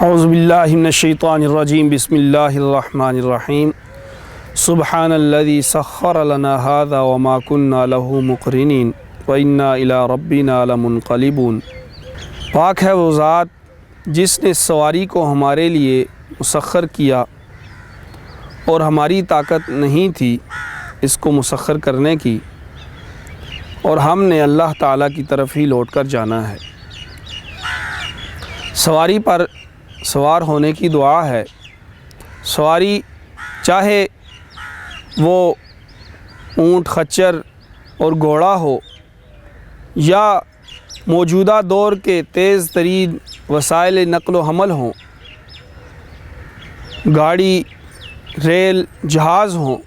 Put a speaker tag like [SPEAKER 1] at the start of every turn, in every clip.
[SPEAKER 1] اعوذ باللہ من الشیطان الرجیم بسم اللہ الرحمن الرحیم سبحان الذی سخر لنا هذا وما كنا له مقرنین وإنا إلى ربنا لمنقلبون۔ پاک ہے وہ ذات جس نے سواری کو ہمارے لیے مسخر کیا اور ہماری طاقت نہیں تھی اس کو مسخر کرنے کی، اور ہم نے اللہ تعالیٰ کی طرف ہی لوٹ کر جانا ہے۔ سواری پر سوار ہونے کی دعا ہے۔ سواری چاہے وہ اونٹ، خچر اور گھوڑا ہو، یا موجودہ دور کے تیز ترین وسائل نقل و حمل ہوں، گاڑی، ریل، جہاز ہوں،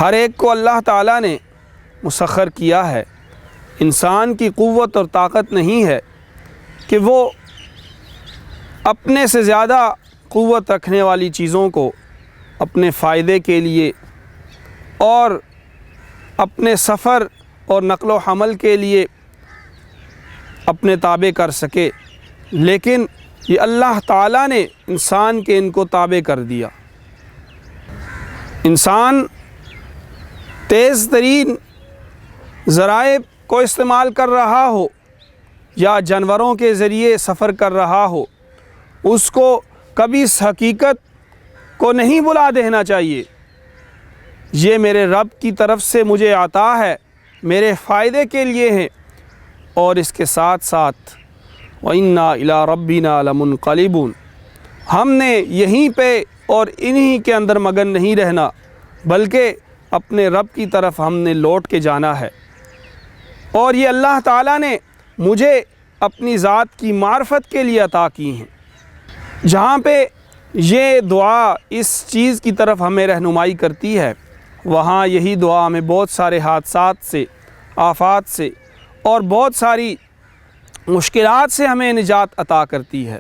[SPEAKER 1] ہر ایک کو اللہ تعالیٰ نے مسخر کیا ہے۔ انسان کی قوت اور طاقت نہیں ہے کہ وہ اپنے سے زیادہ قوت رکھنے والی چیزوں کو اپنے فائدے کے لیے اور اپنے سفر اور نقل و حمل کے لیے اپنے تابع کر سکے، لیکن یہ اللہ تعالیٰ نے انسان کے ان کو تابع کر دیا۔ انسان تیز ترین ذرائع کو استعمال کر رہا ہو یا جانوروں کے ذریعے سفر کر رہا ہو، اس کو کبھی اس حقیقت کو نہیں بلا دینا چاہیے، یہ میرے رب کی طرف سے مجھے عطا ہے، میرے فائدے کے لیے ہیں، اور اس کے ساتھ ساتھ وَإِنَّا إِلَىٰ رَبِّنَا لَمُنْقَلِبُونَ، ہم نے یہیں پہ اور انہی کے اندر مگن نہیں رہنا، بلکہ اپنے رب کی طرف ہم نے لوٹ کے جانا ہے۔ اور یہ اللہ تعالیٰ نے مجھے اپنی ذات کی معرفت کے لیے عطا کی ہیں۔ جہاں پہ یہ دعا اس چیز کی طرف ہمیں رہنمائی کرتی ہے، وہاں یہی دعا ہمیں بہت سارے حادثات سے، آفات سے اور بہت ساری مشکلات سے ہمیں نجات عطا کرتی ہے۔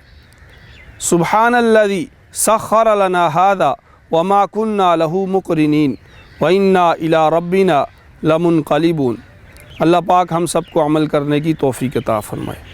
[SPEAKER 1] سبحان الذی سخر لنا هذا وما كنا له مقرنین وإنا إلى ربنا لمنقلبون۔ اللہ پاک ہم سب کو عمل کرنے کی توفیق عطا فرمائے۔